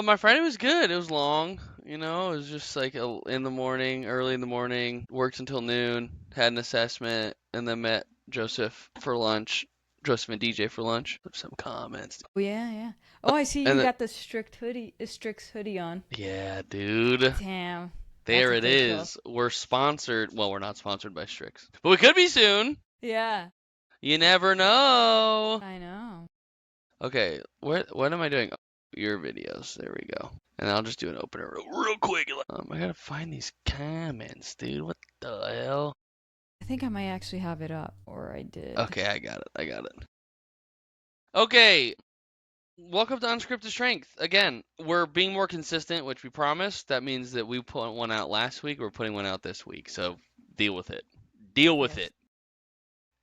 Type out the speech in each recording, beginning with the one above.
My Friday was good. It was long. It was just like in the morning, early in the morning, worked until noon, had an assessment, and then met Joseph for lunch. Joseph and DJ for lunch. Some comments. Oh, yeah, yeah. Oh, I see And you then, got the Strix hoodie on. yeah, dude. Damn, that's There it official. is. We're sponsored. Well, we're not sponsored by Strix, but we could be soon. Yeah, You never know. I know. Okay, what am I doing? Oh, your videos. There we go. And I'll just do an opener real quick. I gotta find these comments, dude. What the hell? I think I might actually have it up, or I did. Okay, I got it. I got it. Okay, welcome to Unscripted Strength. Again, we're being more consistent, which we promised. That means that we put one out last week. We're putting one out this week. So deal with it. Deal with Yes, it.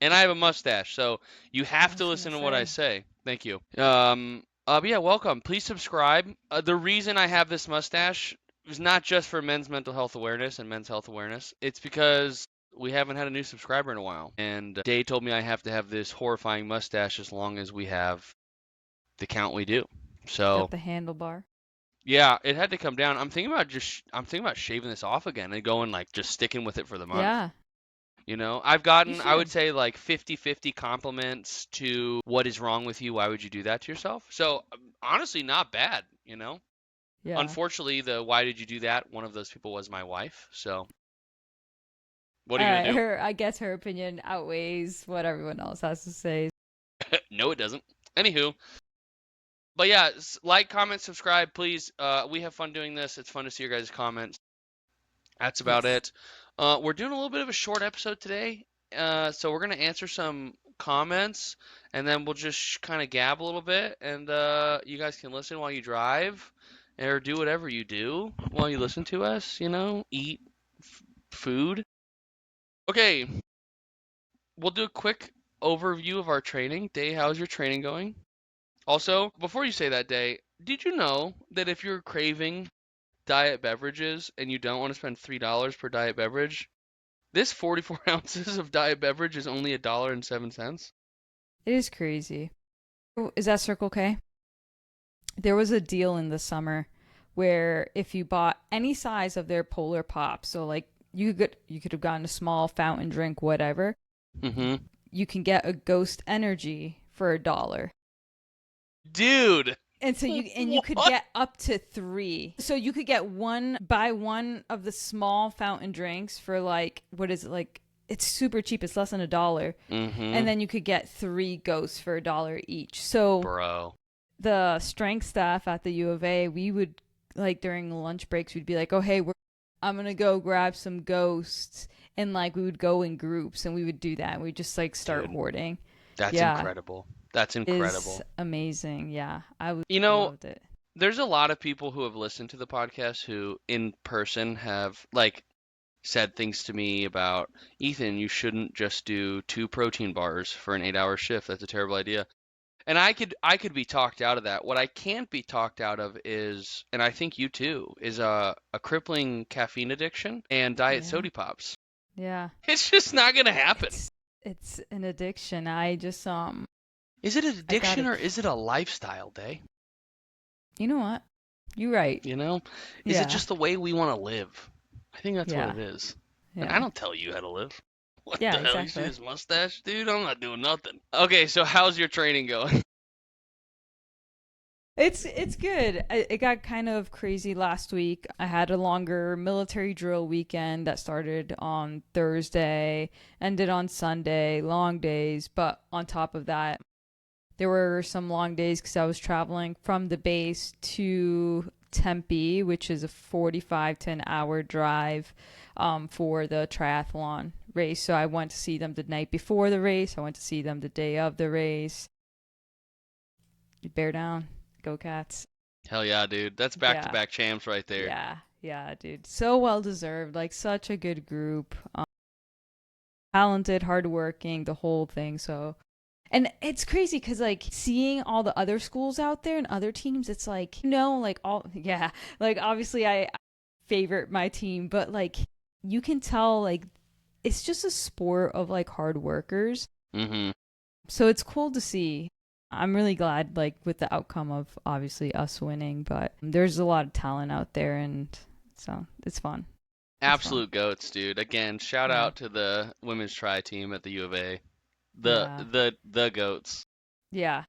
And I have a mustache, so you I have to was gonna listen to what I say. say. Thank you. But yeah, welcome. Please subscribe. The reason I have this mustache is not just for men's mental health awareness and men's health awareness. It's because we haven't had a new subscriber in a while. And Day told me I have to have this horrifying mustache as long as we have the count we do. Got So the handlebar. yeah, it had to come down. I'm thinking about shaving this off again and going like just sticking with it for the month. Yeah, I've you gotten, I would should. say, like 50-50 compliments to what is wrong with you? Why would you do that to yourself? So, honestly, not bad. Yeah. Unfortunately, the why did you do that? One of those people was my wife. So, what are All you going right, to I guess her opinion outweighs what everyone else has to say. do? No, it doesn't. Anywho, but yeah, like, comment, subscribe, please. We have fun doing this. It's fun to see your guys' comments. That's about Yes. it. We're doing a little bit of a short episode today. So we're gonna answer some comments, and then we'll just kind of gab a little bit, and you guys can listen while you drive, or do whatever you do while you listen to us. Eat food. Okay, we'll do a quick overview of our training. Day, how's your training going? Also, before you say that, Day, did you know that if you're craving diet beverages and you don't want to spend $3 per diet beverage, this 44 ounces of diet beverage is only $1.07. It is crazy. Oh, is that Circle K? There was a deal in the summer where if you bought any size of their Polar Pop, so like you could have gotten a small fountain drink, whatever, Mm-hmm. you can get a Ghost Energy for $1. Dude, And so you could what? get up to three. So you could get buy one of the small fountain drinks for like what is it like? It's super cheap. It's less than $1, and Mm-hmm. then you could get three ghosts for $1 each. So Bro. the strength staff at the U of A, we would like during lunch breaks, we'd be like, "Oh hey, I'm gonna go grab some ghosts," and like we would go in groups and we would do that. We just like start Dude, hoarding. that's Yeah, incredible. That's is incredible. amazing. Yeah, You know, loved it. there's a lot of people who have listened to the podcast who in person have like said things to me about, Ethan, you shouldn't just do 2 protein bars for an 8-hour shift. That's a terrible idea. And I could be talked out of that. What I can't be talked out of is, and I think you too, is a crippling caffeine addiction and diet Yeah, soda pops. yeah. It's just not gonna happen. It's an addiction. I just Is it an I gotta. addiction or is it a lifestyle, Day? You know what? You're right. You know? Is it Yeah, just the way we want to live? I think that's what yeah, it is. And I yeah, don't tell you how to live. What yeah. the hell? You see Exactly. this mustache, dude? I'm not doing nothing. Okay, so how's your training going? It's good. It got kind of crazy last week. I had a longer military drill weekend that started on Thursday, ended on Sunday, long days. But on top of that, there were some long days because I was traveling from the base to Tempe, which is a 45 to an hour drive for the triathlon race. So I went to see them the night before the race. I went to see them the day of the race. Bear down. Go Cats. Hell yeah, dude. That's Yeah. back-to-back champs right there. Yeah. Yeah, dude. So well deserved. Like, such a good group. Talented, hardworking, the whole thing. So, and it's crazy because, like, seeing all the other schools out there and other teams, it's like, like, all, yeah. Like, obviously, I favorite my team, but, like, you can tell, like, it's just a sport of, like, hard workers. Mm-hmm. So it's cool to see. I'm really glad, like, with the outcome of obviously us winning, but there's a lot of talent out there, and so it's fun. It's fun. Absolute goats, dude. Again, shout Yeah. out to the women's tri team at the U of A. The Yeah. the the goats. Yeah.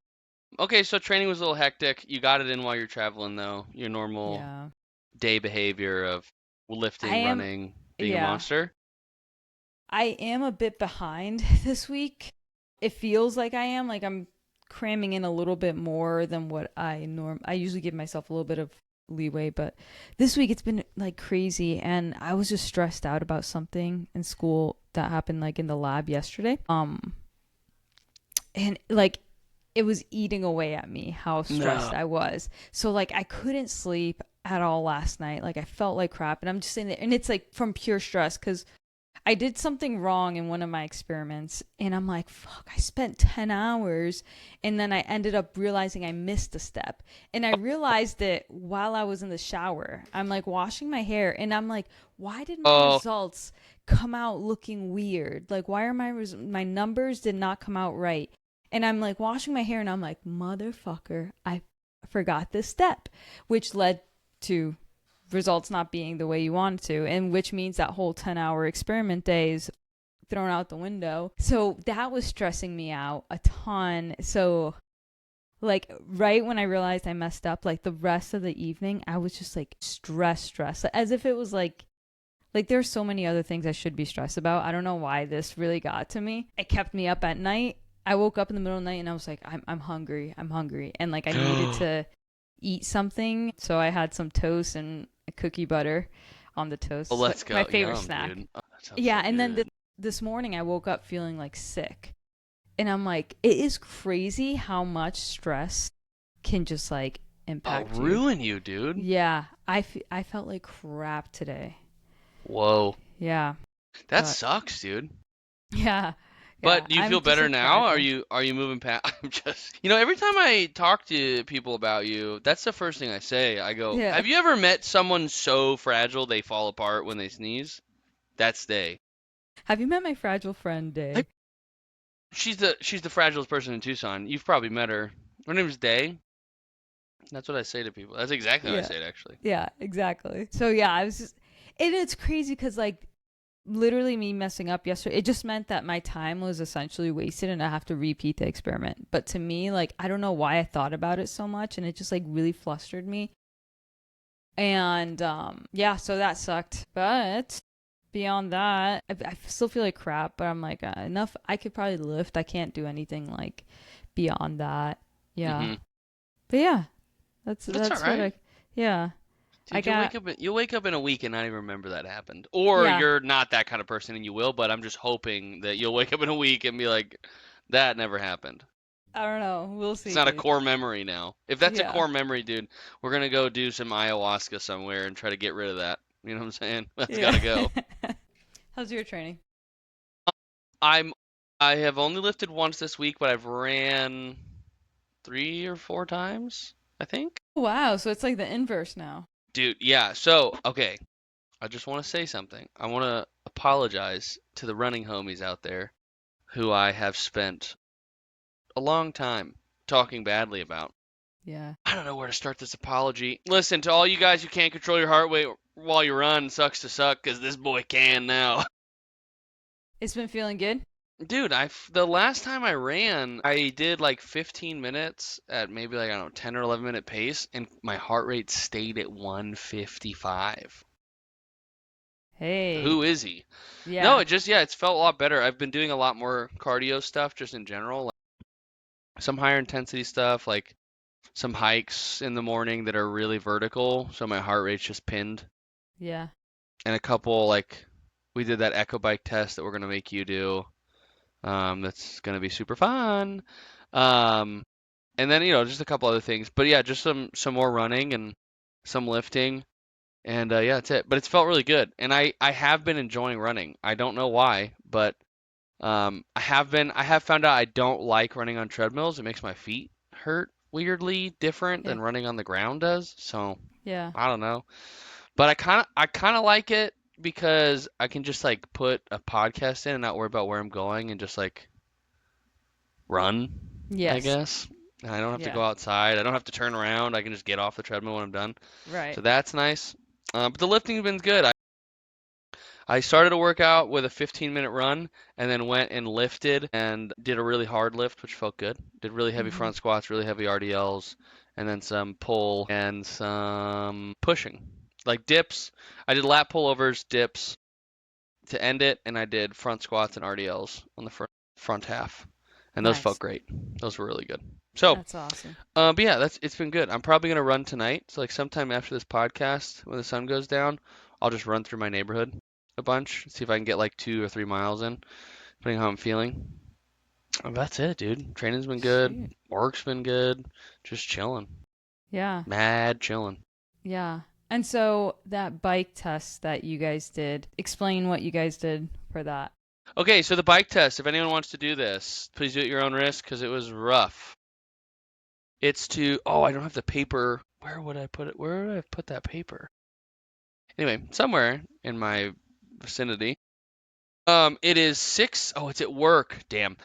Okay, so training was a little hectic. You got it in while you're traveling though. Your normal Yeah. day behavior of I lifting, am, running, being a yeah. monster. I am a bit behind this week. It feels like I am. Like I'm cramming in a little bit more than what I usually give myself a little bit of leeway, but this week it's been like crazy and I was just stressed out about something in school that happened like in the lab yesterday. And like it was eating away at me how stressed No. I was. So like I couldn't sleep at all last night. Like I felt like crap and I'm just sitting there and it's like from pure stress cuz I did something wrong in one of my experiments and I'm like, fuck, I spent 10 hours and then I ended up realizing I missed a step. And I realized it while I was in the shower. I'm like washing my hair and I'm like, why did my Oh, results come out looking weird? Like why are my numbers did not come out right? And I'm like washing my hair and I'm like, motherfucker, I forgot this step, which led to results not being the way you want to, and which means that whole 10-hour experiment day is thrown out the window. So that was stressing me out a ton. So like right when I realized I messed up, like the rest of the evening, I was just like stressed, as if it was like there's so many other things I should be stressed about. I don't know why this really got to me. It kept me up at night. I woke up in the middle of the night and I was like, I'm hungry. I'm hungry. And like I needed to eat something. So I had some toast and a cookie butter on the well, toast. So let's my go. favorite Yum, snack. dude. Oh, that sounds Yeah, so and then good. this morning I woke up feeling like sick. And I'm like, it is crazy how much stress can just like Oh, impact you. ruin you, dude. Yeah, I felt like crap today. Whoa. Yeah, That but sucks, dude. yeah, yeah, But do you I'm feel just better like now? Are fragile. you moving past? I'm just, every time I talk to people about you, that's the first thing I say. I go, Yeah. "Have you ever met someone so fragile they fall apart when they sneeze?" That's they. Have you met my fragile friend I, Day? she's the fragilest person in Tucson. You've probably met her. Her name is Day. That's what I say to people. That's exactly how I Yeah. say it, actually. Yeah, exactly. So yeah, I was just and it's crazy cuz like literally me messing up yesterday, it just meant that my time was essentially wasted and I have to repeat the experiment. But to me, like I don't know why I thought about it so much and it just like really flustered me. And yeah, so that sucked. But beyond that, I still feel like crap, but I'm like enough I could probably lift. I can't do anything like beyond that. Yeah. Hmm. But yeah, That's all that's what right. I yeah. I Dude, got you'll wake up in a week and not even remember that happened. Or yeah. you're not that kind of person and you will, but I'm just hoping that you'll wake up in a week and be like, that never happened. I don't know. We'll It's see, not a dude. core memory now. If that's a Yeah. core memory, dude, we're gonna go do some ayahuasca somewhere and try to get rid of that. You know what I'm saying? That's Yeah. gotta go. How's your training? I'm I have only lifted once this week, but I've ran 3 or 4 times, I think. Wow, so it's like the inverse now. Dude, yeah. So, okay, I just want to say something. I want to apologize to the running homies out there who I have spent a long time talking badly about. Yeah. I don't know where to start this apology. Listen, to all you guys who can't control your heart rate while you run, sucks to suck, 'cause this boy can now. It's been feeling good? Dude, the last time I ran, I did like 15 minutes at maybe like, I don't know, 10 or 11 minute pace, and my heart rate stayed at 155. Hey. Who is he? No, Yeah. it just, yeah, it's felt a lot better. I've been doing a lot more cardio stuff just in general, like some higher intensity stuff, like some hikes in the morning that are really vertical, so my heart rate's just pinned. Yeah. And a couple, like, we did that echo bike test that we're gonna make you do. That's gonna be super fun. Um, and then just a couple other things. But yeah, just some more running and some lifting, and yeah, that's it. But it's felt really good, and I have been enjoying running. I don't know why, but I have found out I don't like running on treadmills. It makes my feet hurt weirdly different Yeah. than running on the ground does. So Yeah. I don't know. But I kind of like it because I can just like put a podcast in and not worry about where I'm going and just like run, I Yes. guess. and I don't have to Yeah. go outside. I don't have to turn around. I can just get off the treadmill when I'm done. Right. So that's nice. But the lifting's been good. I started a workout with a 15-minute run and then went and lifted and did a really hard lift, which felt good. Did really heavy Mm-hmm. front squats, really heavy RDLs, and then some pull and some pushing. Like dips. I did lat pullovers, dips to end it, and I did front squats and RDLs on the front half. And those felt Nice. great. Those were really good. So, That's awesome. but yeah, it's been good. I'm probably gonna run tonight. So like sometime after this podcast, when the sun goes down, I'll just run through my neighborhood a bunch, see if I can get like 2 or 3 miles in, depending on how I'm feeling. And that's it, dude. Training's been good. Sweet. Work's been good. Just chilling. Yeah. Mad chilling. Yeah. And so that bike test that you guys did, explain what you guys did for that. Okay, so the bike test. If anyone wants to do this, please do it at your own risk because it was rough. It's to. Oh, I don't have the paper. Where would I put it? Where would I put that paper? Anyway, somewhere in my vicinity. It is six. Oh, it's at work. Damn.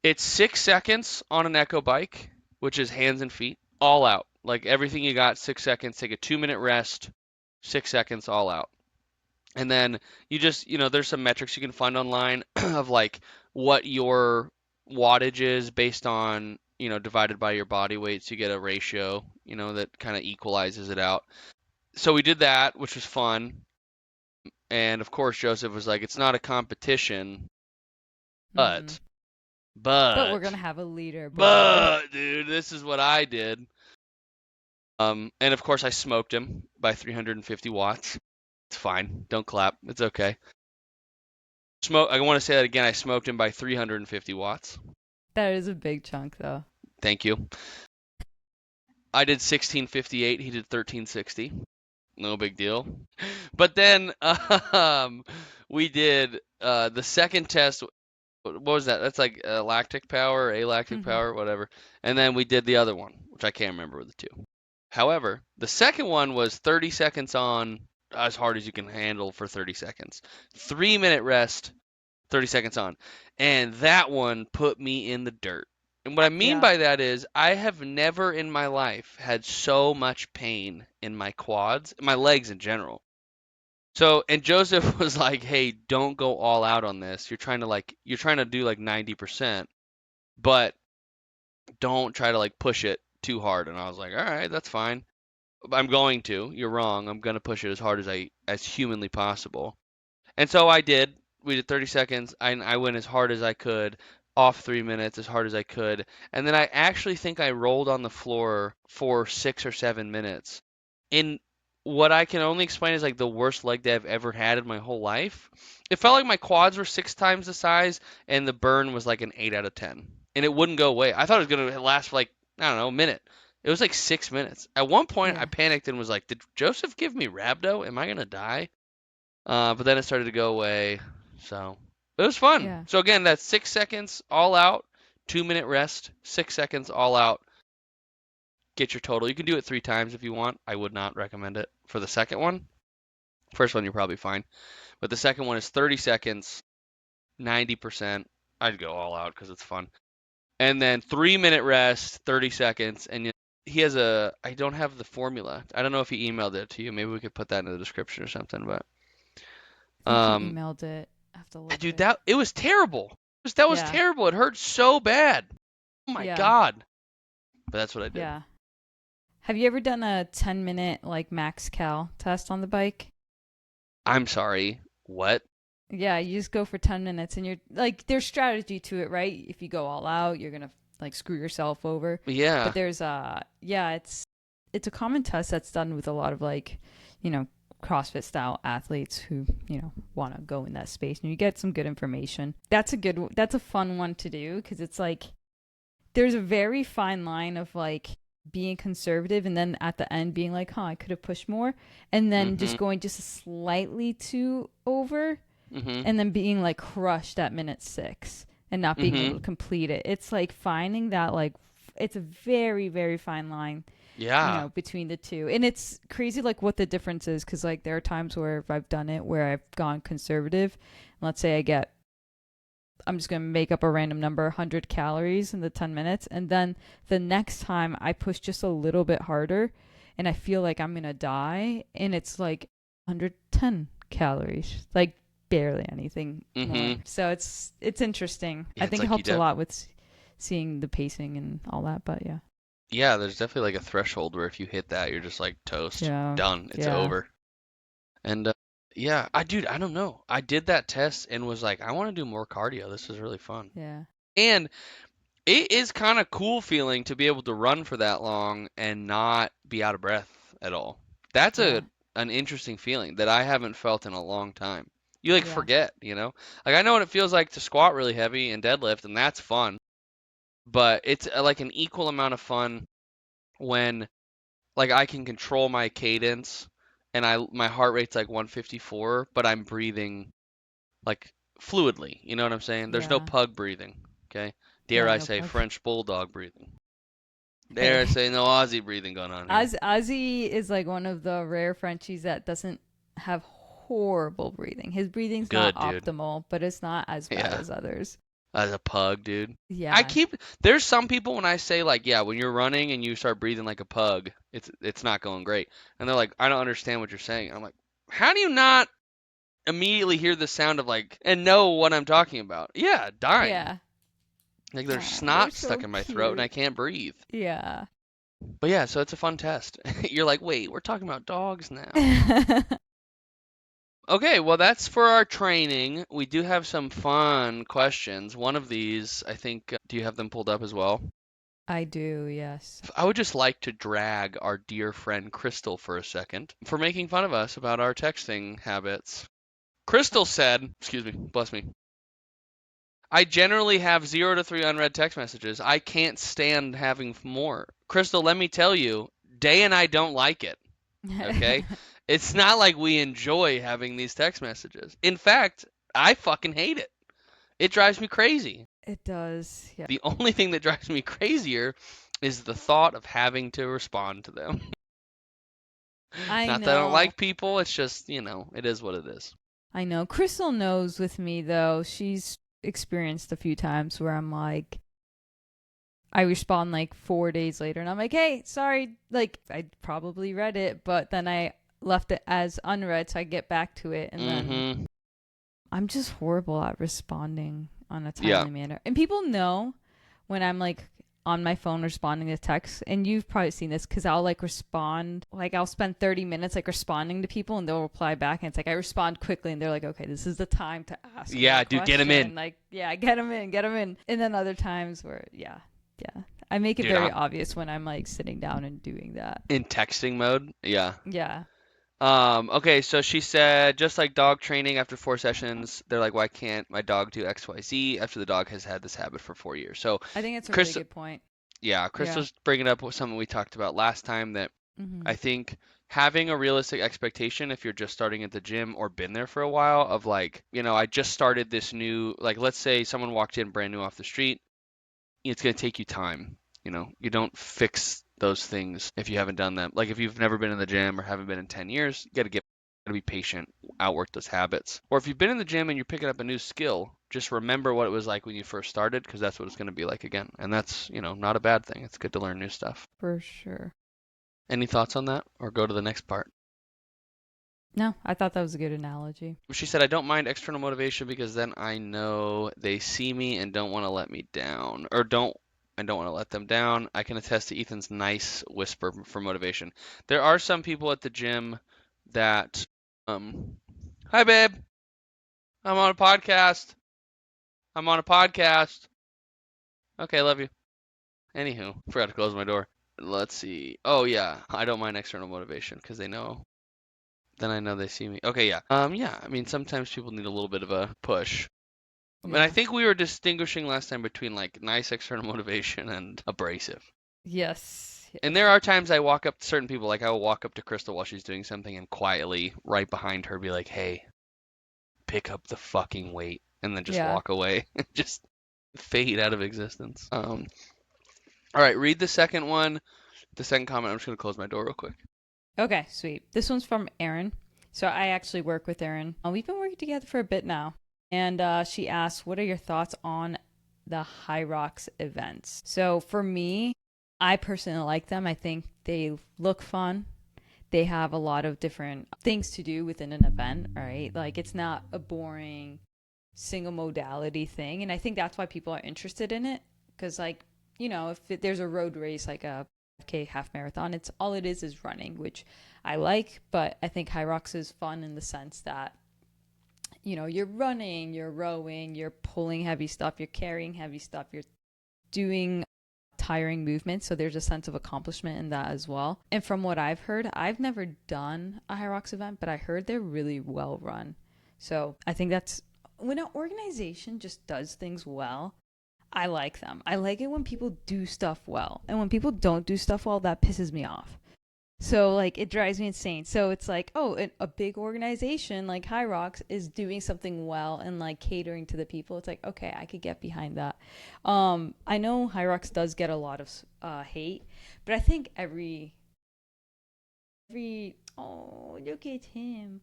It's 6 seconds on an Echo bike, which is hands and feet, all out. Like everything you got, 6 seconds. Take a 2 minute rest, 6 seconds, all out. And then you just, there's some metrics you can find online of like what your wattage is based on, divided by your body weight. So you get a ratio, that kind of equalizes it out. So we did that, which was fun. And of course, Joseph was like, it's not a competition, Mm-hmm. but, But we're going to but, have a leaderboard. but, dude, this is what I did. And of course, I smoked him by 350 watts. It's fine. Don't clap. It's okay. I want to say that again. I smoked him by 350 watts. That is a big chunk, though. Thank you. I did 1658. He did 1360. No big deal. But then we did the second test. What was that? That's like lactic power, alactic Mm-hmm. power, whatever. And then we did the other one, which I can't remember the two. However, the second one was 30 seconds on, as hard as you can handle for 30 seconds. 3 minute rest, 30 seconds on. And that one put me in the dirt. And what I mean Yeah. by that is I have never in my life had so much pain in my quads, my legs in general. So, and Joseph was like, "Hey, don't go all out on this. You're trying to do like 90%, but don't try to like push it too hard." And I was like, "All right, that's fine. I'm going to. You're wrong. I'm going to push it as hard as humanly possible." And so I did. We did 30 seconds. I went as hard as I could, off 3 minutes as hard as I could. And then I actually think I rolled on the floor for 6 or 7 minutes. In what I can only explain is like the worst leg day I've ever had in my whole life. It felt like my quads were 6 times the size and the burn was like an 8 out of 10. And it wouldn't go away. I thought it was going to last for like, I don't know, a minute. It was like 6 minutes. At one point, I Yeah. panicked and was like, did Joseph give me rhabdo? Am I going to die? But then it started to go away. So it was fun. Yeah. So again, that's 6 seconds all out, 2 minute rest, 6 seconds all out. Get your total. You can do it 3 times if you want. I would not recommend it for the second one. First one, you're probably fine. But the second one is 30 seconds, 90%. I'd go all out because it's fun. And then 3 minute rest, 30 seconds. And he has I don't have the formula. I don't know if he emailed it to you. Maybe we could put that in the description or something. But I think he um, emailed it. I have to look dude, at it. that it was terrible. That was Yeah. terrible. It hurt so bad. Oh my Yeah. God. But that's what I did. Yeah. Have you ever done a 10-minute like max cal test on the bike? I'm sorry. What? Yeah, you just go for 10 minutes and you're like there's strategy to it, right? If you go all out, you're going to like screw yourself over. But Yeah. there's yeah, it's a common test that's done with a lot of like, you know, CrossFit style athletes who, you know, want to go in that space and you get some good information. That's a fun one to do because it's like there's a very fine line of like being conservative and then at the end being like, I could have pushed more, and then just Mhm. going just slightly too over, Mhm. and then being like crushed at minute 6 and not being able to Mhm. complete it. It's like finding that like it's a very very fine line, you Yeah. know, between the two. And it's crazy like what the difference is because like there are times where if I've done it where I've gone conservative, let's say I get I'm just going to make up a random number, 100 calories in the 10 minutes. And then the next time I push just a little bit harder and I feel like I'm going to die. And it's like 110 calories, like barely anything more. Mm-hmm. So it's interesting. Yeah, I it's think it like helps a lot with seeing the pacing and all that. But yeah. yeah, there's definitely like a threshold where if you hit that, you're just like toast, Yeah. done, it's Yeah. over. And yeah, I don't know. I did that test and was like, I want to do more cardio. This is really fun. Yeah. And it is kind of cool feeling to be able to run for that long and not be out of breath at all. That's Yeah. an interesting feeling that I haven't felt in a long time. You like Yeah. forget, you know? Like I know what it feels like to squat really heavy and deadlift, and that's fun, but it's like an equal amount of fun when like I can control my cadence and my heart rate's like 154, but I'm breathing like fluidly. You know what I'm saying? There's no Yeah. pug breathing, okay? Dare Yeah. I No say pug. French bulldog breathing. Dare I Hey. say no Aussie breathing going on here. Ozzy is like one of the rare Frenchies that doesn't have horrible breathing. His breathing's not Good, dude. optimal, but it's not as bad Yeah, as others. as a pug, dude. I Yeah. keep there's some people when I say like, yeah, when you're running and you start breathing like a pug, it's not going great. And they're like, I don't understand what you're saying. I'm like, how do you not immediately hear the sound of like and know what I'm talking about? Yeah, dying. Yeah. Like there's Oh, they're snot stuck so in my throat and I cute. can't breathe. Yeah. But yeah, so it's a fun test. You're like, wait, we're talking about dogs now. I Okay, well, that's for our training. We do have some fun questions. One of these, I think, do you have them pulled up as well? do, yes. I would just like to drag our dear friend Crystal for a second for making fun of us about our texting habits. Crystal said, excuse me, bless me, I generally have 0 to 3 unread text messages. I can't stand having more. Crystal, let me tell you, Day and I don't like it. Okay? It's not like we enjoy having these text messages. In fact, I fucking hate it. It drives me crazy. It does. Yeah. The only thing that drives me crazier is the thought of having to respond to them. I Not that I don't know. like people, it's just, it is what it is. I know. Crystal knows with me though. She's experienced a few times where I'm like, I respond like 4 days later and I'm like, hey, sorry. Like, I probably read it, but then I left it as unread. So I get back to it. And then Mm-hmm. I'm just horrible at responding on a Yeah. timely manner. And people know when I'm like on my phone responding to texts. And you've probably seen this because I'll like respond, like I'll spend 30 minutes like responding to people and they'll reply back. And it's like I respond quickly and they're like, okay, this is the time to ask me Yeah, a dude, get him in. question. Like, yeah, get them in, get them in. And then other times where, yeah, yeah. I make it Dude, very I'm obvious when I'm like sitting down and doing that. in texting mode. Yeah. Yeah. Okay, so she said, just like dog training after 4 sessions, they're like, why can't my dog do XYZ after the dog has had this habit for 4 years? So, I think it's a really Chris, good point. yeah, Chris Yeah. was bringing up something we talked about last time that Mm-hmm. I think having a realistic expectation if you're just starting at the gym or been there for a while of like, I just started this new, like, let's say someone walked in brand new off the street, it's going to take you time. You don't fix those things if you haven't done them. Like if you've never been in the gym or haven't been in 10 years, you got to be patient, outwork those habits. Or if you've been in the gym and you're picking up a new skill, just remember what it was like when you first started because that's what it's going to be like again. And that's, not a bad thing. It's good to learn new stuff. For sure. Any thoughts on that or go to the next part? No, I thought that was a good analogy. She said, I don't mind external motivation because then I know they see me and don't want to let me down. Or I don't want to let them down. I can attest to Ethan's nice whisper for motivation. There are some people at the gym that, hi babe, I'm on a podcast. I'm on a podcast. Okay, love you. Anywho, forgot to close my door. Let's see. Oh yeah, I don't mind external motivation because they know. Then I know they see me. Okay, yeah. Yeah. I mean, sometimes people need a little bit of a push. And I Yeah. think we were distinguishing last time between like nice external motivation and abrasive. Yes. And Yes. there are times I walk up to certain people, like I will walk up to Crystal while she's doing something and quietly, right behind her, be like, "Hey, pick up the fucking weight," and then just Yeah. walk away, just fade out of existence. All right, read the second one, the second comment. I'm just gonna close my door real quick. Okay, sweet. This one's from Aaron. So I actually work with Aaron. We've been working together for a bit now. And she asked, "What are your thoughts on the High Rocks events?" So for me, I personally like them. I think they look fun. They have a lot of different things to do within an event, right? Like it's not a boring single modality thing. And I think that's why people are interested in it. Because, like, there's a road race, like a 5K half marathon, it's all it is running, which I like. But I think High Rocks is fun in the sense that, you're running, you're rowing, you're pulling heavy stuff, you're carrying heavy stuff, you're doing tiring movements. So there's a sense of accomplishment in that as well. And from what I've heard, I've never done a High Rocks event, but I heard they're really well run. So I think that's when an organization just does things well. I like them. I like it when people do stuff well. And when people don't do stuff well, that pisses me off. So, like, it drives me insane. So it's like, oh, a big organization like High Rocks is doing something well and like catering to the people. It's like, okay, I could get behind that. I know High Rocks does get a lot of hate, but I think every oh, look at him.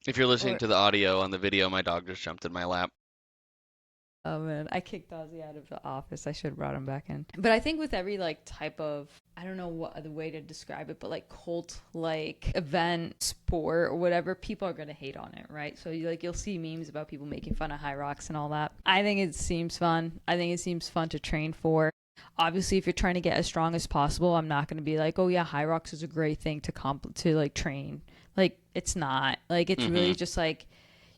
If you're listening Or to the audio on the video, my dog just jumped in my lap. Oh man, I kicked Ozzy out of the office. I should have brought him back in. But I think with every like type of, I don't know what other way to describe it, but like cult like event, sport or whatever, people are gonna hate on it, right? So you'll see memes about people making fun of High Rocks and all that. I think it seems fun. I think it seems fun to train for. Obviously, if you're trying to get as strong as possible, I'm not gonna be like, oh yeah, High Rocks is a great thing to like train. Like it's not. Like it's Hmm. really just like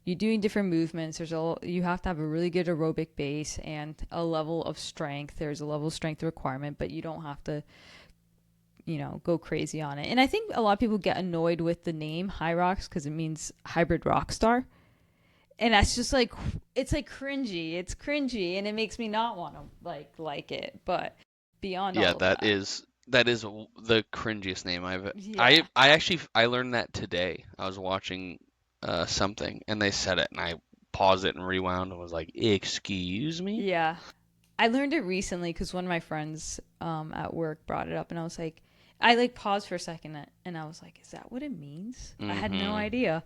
you're doing different movements. You have to have a really good aerobic base and a level of strength. There's a level of strength requirement, but you don't have to, go crazy on it. And I think a lot of people get annoyed with the name High Rocks because it means hybrid rock star. And that's just like it's like cringy. It's cringy and it makes me not want to like it. But beyond Yeah, all of that that. is that is the cringiest name I've Yeah. I actually I learned that today. I was watching something and they said it and I paused it and rewound and was like, "Excuse me?" Yeah. I learned it recently because one of my friends at work brought it up, and I was like, I like paused for a second, and I was like, is that what it means? I had no Hmm. idea.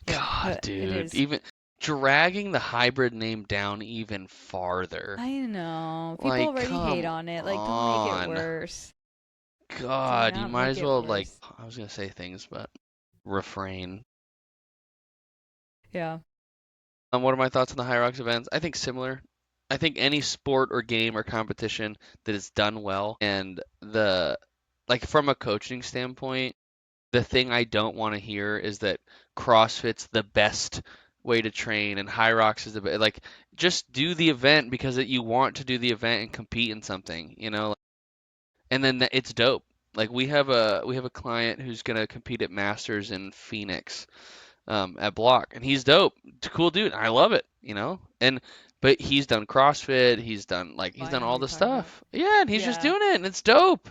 Yeah, God, but it dude, is. even dragging the hybrid name down even farther. I know. People Like, already hate come on it. Like, don't make it on. worse. Do God, you not might make as it well like worse. I was gonna say things, but refrain. Yeah. What are my thoughts on the High Rocks events? I think similar. I think any sport or game or competition that is done well and the like from a coaching standpoint, the thing I don't want to hear is that CrossFit's the best way to train and High Rocks is the best. Like just do the event because you want to do the event and compete in something, and then it's dope. Like we have a client who's gonna compete at Masters in Phoenix at Block, and he's dope. Cool dude. I love it. And but he's done CrossFit, he's I done know who all you're the talking about. stuff. Yeah, and he's just Yeah. doing it, and it's dope.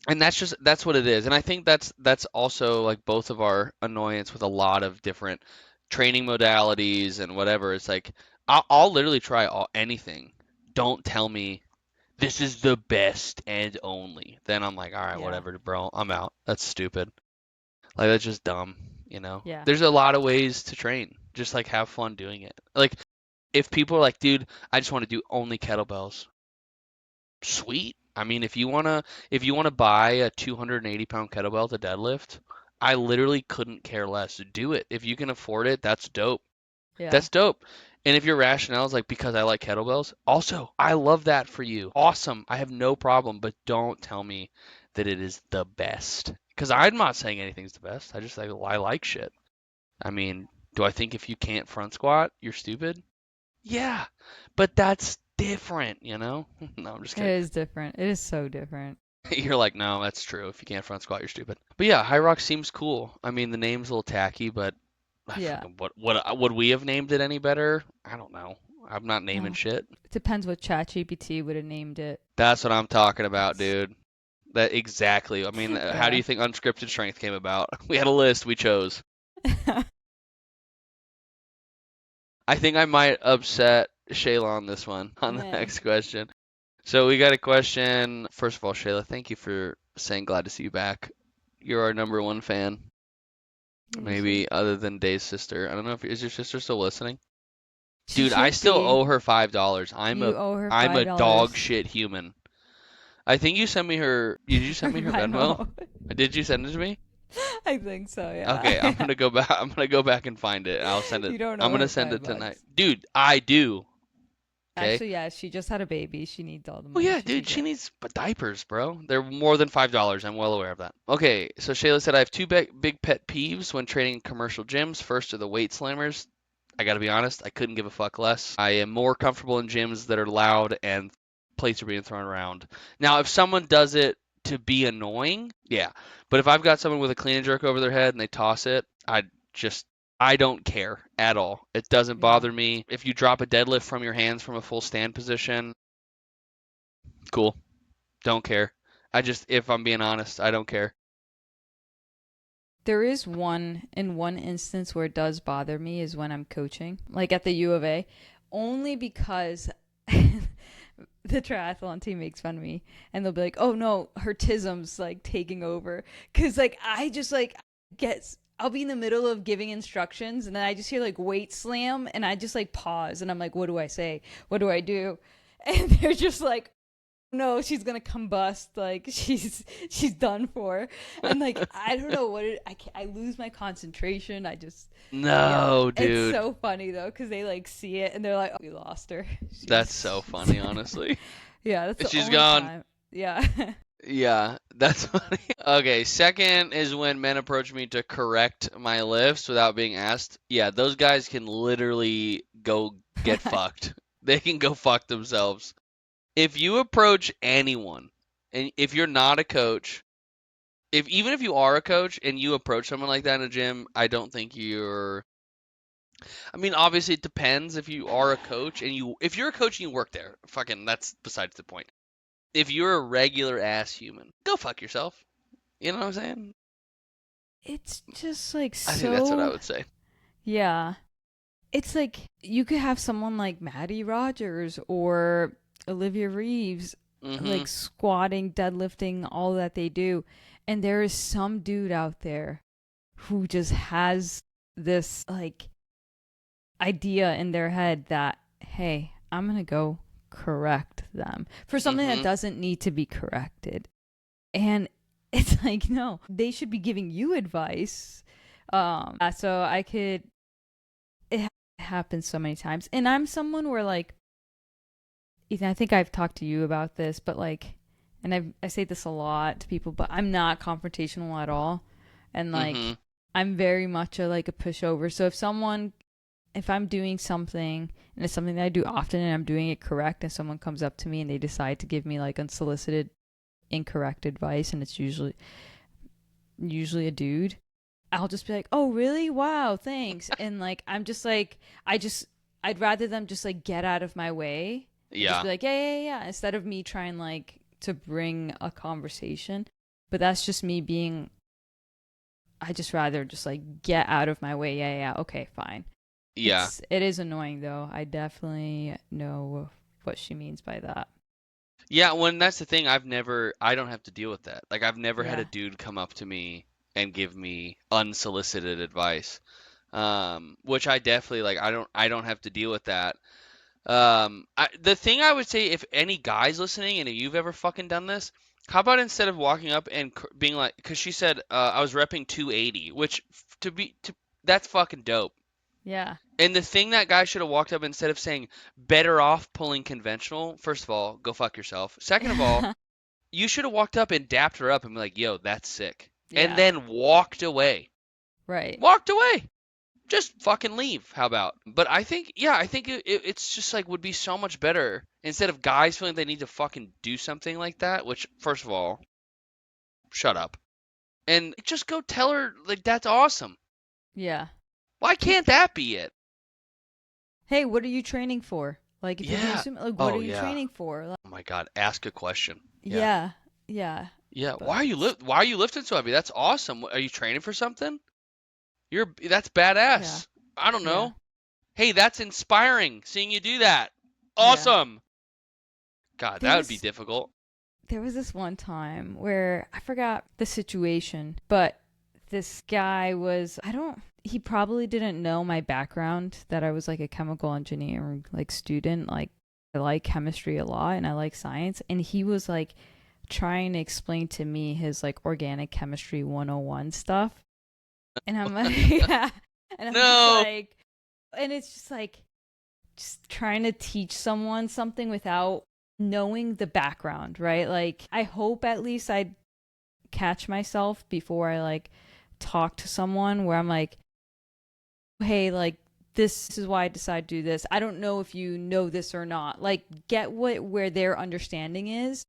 And that's what it is. And I think that's also like both of our annoyance with a lot of different training modalities and whatever. It's like I'll literally try anything. Don't tell me this is the best and only. Then I'm like, all right, Yeah. whatever, bro. I'm out. That's stupid. Like that's just dumb. Yeah. There's a lot of ways to train. Just like have fun doing it. Like if people are like, dude, I just want to do only kettlebells. Sweet. I mean, if you wanna buy a 280-pound kettlebell to deadlift, I literally couldn't care less. Do it. If you can afford it, that's dope. Yeah. That's dope. And if your rationale is like because I like kettlebells, also I love that for you. Awesome. I have no problem, but don't tell me that it is the best. Because I'm not saying anything's the best. I just like I like shit. I mean, do I think if you can't front squat, you're stupid? Yeah, but that's different? No, I'm just It kidding. is different. It is so different. You're like, no, that's true. If you can't front squat, you're stupid. But yeah, High Rock seems cool. I mean, the name's a little tacky, but I Yeah. fucking what would we have named it any better? I don't know. I'm not naming Oh. shit. It depends what ChatGPT would have named it. That's what I'm talking about, It's, dude. That exactly. I mean, how do yeah. you think Unscripted Strength came about? We had a list, we chose. I think I might upset Shayla on this one, on the Man. next question. So we got a question. First of all, Shayla, thank you for saying glad to see you back. You're our number one fan. Seriously. Maybe other than Dave's sister. I don't know if is your sister still listening? She Dude, I should still be. owe her $5. You owe her I'm a dog $5. shit human. I think you sent me her. Did you send me her Venmo? Venmo. Did you send it to me? I think so, Okay, I'm yeah. gonna go back. I'm gonna go back and find it. I'll send it. You don't I'm owe gonna her send it five tonight, bucks. dude. I do. Okay. Actually, yeah, she just had a baby. She needs all the Oh money yeah, she could dude. She get. needs diapers, bro. They're more than $5. I'm well aware of that. Okay, so Shayla said I have two big pet peeves when training in commercial gyms. First are the weight slammers. I gotta be honest, I couldn't give a fuck less. I am more comfortable in gyms that are loud and plates are being thrown around. Now, if someone does it to be annoying, yeah. But if I've got someone with a clean and jerk over their head and they toss it, just I don't care at all. It doesn't Yeah. bother me. If you drop a deadlift from your hands from a full stand position, cool. Don't care. If I'm being honest, I don't care. There is one instance where it does bother me is when I'm coaching, like at the U of A, only because the triathlon team makes fun of me and they'll be like, "Oh no, her tism's like taking over." Cuz like I just like get I'll be in the middle of giving instructions and then I just hear like weight slam and I just like pause and I'm like, "What do I say? What do I do?" And they're just like, no, she's gonna combust. Like she's done for, and like I don't know what it. I lose my concentration. I just yeah. No, It's dude. so funny though because they like see it and they're like, oh, we lost her. That's so She's funny, honestly. yeah. That's the She's only gone. time. Yeah. Yeah, that's funny. Okay, second is when men approach me to correct my lifts without being asked. Yeah, those guys can literally go get Right. fucked. They can go fuck themselves. If you approach anyone, and if you're not a coach, if even if you are a coach and you approach someone like that in a gym, I don't think you're. I mean, obviously it depends if you are a coach and if you're a coach and you work there, fucking that's besides the point. If you're a regular ass human, go fuck yourself. You know what I'm saying? It's just like I think that's what I so. would say. Yeah. It's like you could have someone like Maddie Rogers or Olivia Reeves Mm-hmm. like squatting, deadlifting, all that they do. And there is some dude out there who just has this like idea in their head that, hey, I'm going to go correct them for something that Mm-hmm. doesn't need to be corrected. And it's like, no, they should be giving you advice. So I could, it happens so many times. And I'm someone where like, Ethan, I think I've talked to you about this, but like, and I say this a lot to people, but I'm not confrontational at all, and Mm-hmm. like, I'm very much a like a pushover. So if I'm doing something and it's something that I do often and I'm doing it correct, and someone comes up to me and they decide to give me like unsolicited, incorrect advice, and it's usually a dude, I'll just be like, oh really? Wow, thanks. And like, I'm just like, I'd rather them just like get out of my way and just Yeah. be like, yeah, yeah, yeah, instead of me trying like to bring a conversation. But that's just me being, I just rather just like get out of my way. Yeah, yeah, okay, fine. Yeah. It is annoying though. I definitely know what she means by that. Yeah, when that's the thing, I don't have to deal with that. Like I've never had a Yeah. dude come up to me and give me unsolicited advice. Which I definitely like I don't have to deal with that. The thing I would say, if any guys listening and if you've ever fucking done this, how about instead of walking up and being like, because she said I was repping 280, which that's fucking dope. Yeah. And the thing that guy should have walked up instead of saying better off pulling conventional. First of all, go fuck yourself. Second of all, you should have walked up and dapped her up and be like, "Yo, that's sick," and Yeah. then walked away. Right. Walked away. Just fucking leave. How about? But I think it's just like would be so much better instead of guys feeling they need to fucking do something like that. Which, first of all, shut up and just go tell her like that's awesome. Yeah. Why can't that be it? Hey, what are you training for? Like, if you're doing Yeah. something, like, what are Oh you yeah. training for? Like, Oh my God. Ask a question. Yeah. yeah, yeah, Yeah. but Why are you lifting so heavy? That's awesome. Are you training for something? That's yeah, badass. I don't yeah, know. Hey, that's inspiring. Seeing you do that. yeah. Awesome. God, There that would be was difficult. there was this one time where I forgot the situation, but this guy was, he probably didn't know my background, that I was like a chemical engineer like student. Like I like chemistry a lot and I like science. And he was like trying to explain to me his like organic chemistry 101 stuff. And I'm like, yeah. And I'm just No. like, and it's just like, just trying to teach someone something without knowing the background, right? Like, I hope at least I catch myself before I like talk to someone where I'm like, hey, like, this is why I decided to do this. I don't know if you know this or not. Like, get where their understanding is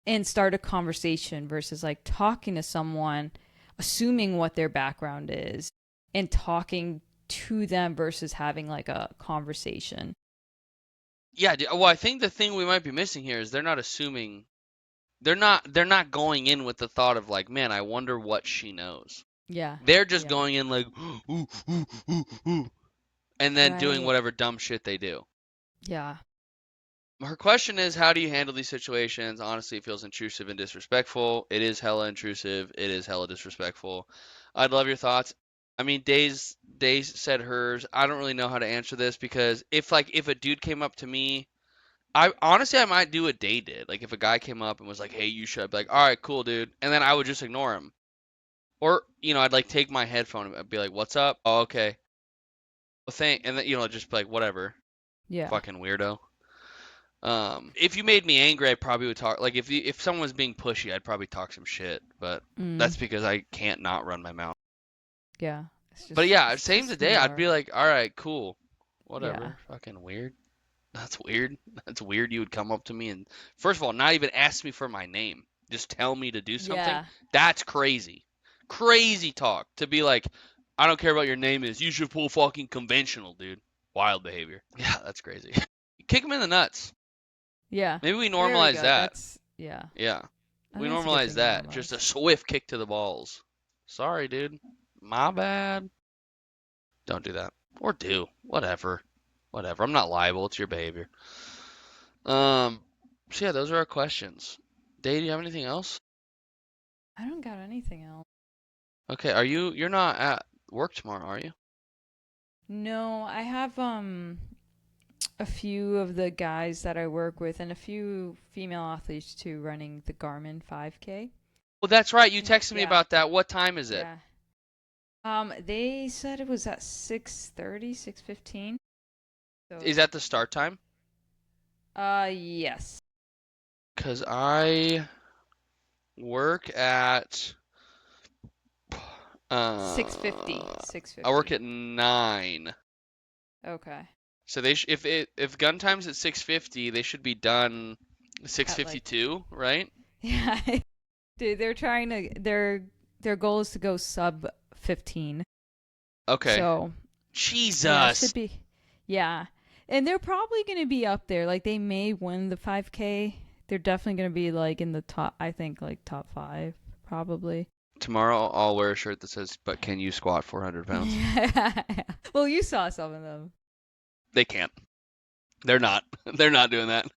and start a conversation versus like talking to someone, assuming what their background is and talking to them versus having like a conversation. Yeah, well, I think the thing we might be missing here is they're not assuming. They're not going in with the thought of like, man, I wonder what she knows. Yeah. They're just Yeah. going in like, ooh, ooh, ooh, ooh, and then doing Right. whatever dumb shit they do. Yeah. Her question is, how do you handle these situations? Honestly, it feels intrusive and disrespectful. It is hella intrusive. It is hella disrespectful. I'd love your thoughts. I mean, Days said hers. I don't really know how to answer this because if a dude came up to me, I honestly I might do what Day did. Like if a guy came up and was like, "Hey, you should," I'd be like, "All right, cool, dude," and then I would just ignore him. Or I'd like take my headphone and be like, "What's up?" "Oh, okay." Well, and then just be like, "Whatever, Yeah. fucking weirdo." If you made me angry, I probably would talk. Like if someone was being pushy, I'd probably talk some shit. But Mm. that's because I can't not run my mouth. Yeah. But yeah, It's same just who today. you I'd are. be like, "All right, cool, Yeah. whatever, fucking weird." That's weird. That's weird. You would come up to me and first of all, not even ask me for my name. Just tell me to do something. Yeah. That's crazy. Crazy talk. To be like, I don't care what your name is. You should pull fucking conventional, dude. Wild behavior. Yeah, that's crazy. Kick him in the nuts. Yeah. Maybe we There we normalize go. that. That's yeah. Yeah. I We think that's a good normalize thing to that. Just a normalize. swift kick to the balls. Sorry, dude. My bad. Don't do that. Or do. Whatever. Whatever. I'm not liable. It's your behavior. Um, so yeah, those are our questions. Dave, do you have anything else? I don't got anything else. Okay, you're not at work tomorrow, are you? No, I have a few of the guys that I work with and a few female athletes too running the Garmin 5K. Well, that's right. You texted me Yeah. about that. What time is it? Yeah. They said it was at 6:30, 6:15. Is So, that the start time? yes. 'Cause I work at 6:50. I work 6:50. at 9. Okay. So if gun time's at 6:50, they should be done At like 6:52, right? yeah. Dude, they're trying to their goal is to go sub 15. Okay. So, yeah, it Jesus. should be yeah. And they're probably going to be up there. Like they may win the 5K. They're definitely going to be like in the top, I think like top 5 probably. Tomorrow I'll wear a shirt that says, "But can you squat 400 pounds?" Yeah. Well, you saw some of them. They can't. They're not. They're not doing that.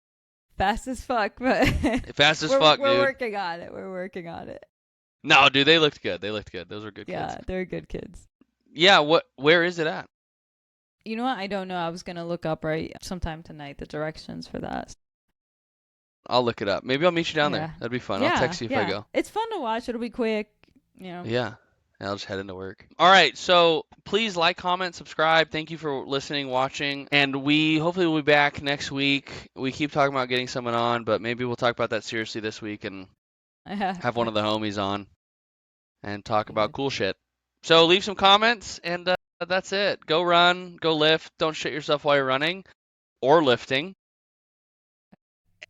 Fast as fuck, but Fast as we're fuck, we're dude. working on it. We're working on it. No, dude, they looked good. They looked good. Those were good kids. Yeah, they're good kids. Yeah, where is it at? You know what? I don't know. I was gonna look up right sometime tonight the directions for that. I'll look it up. Maybe I'll meet you down there. Yeah. That'd be fun. I'll Yeah, text you if I yeah. go. It's fun to watch. It'll be quick. You know. Yeah. I'll just head into work. All right, so please like, comment, subscribe. Thank you for listening, watching, and we hopefully will be back next week. We keep talking about getting someone on, but maybe we'll talk about that seriously this week and have one of the homies on and talk Be about good. cool shit. So leave some comments, and that's it. Go run, go lift. Don't shit yourself while you're running or lifting.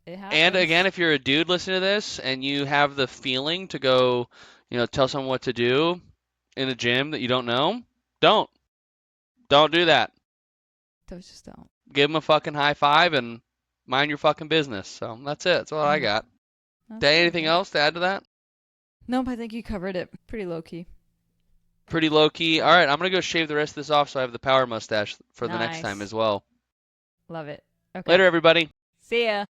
It And happens. again, if you're a dude listening to this and you have the feeling to go, tell someone what to do in a gym that you don't know, don't. Don't do that. Those just don't. Give them a fucking high five and mind your fucking business. So that's it. That's what I Yeah. got. That's good. Anything Yeah. else to add to that? Nope. I think you covered it. Pretty low key. Pretty low key. All right, I'm gonna go shave the rest of this off so I have the power mustache for the next time Nice. as well. Love it. Okay. Later, everybody. See ya.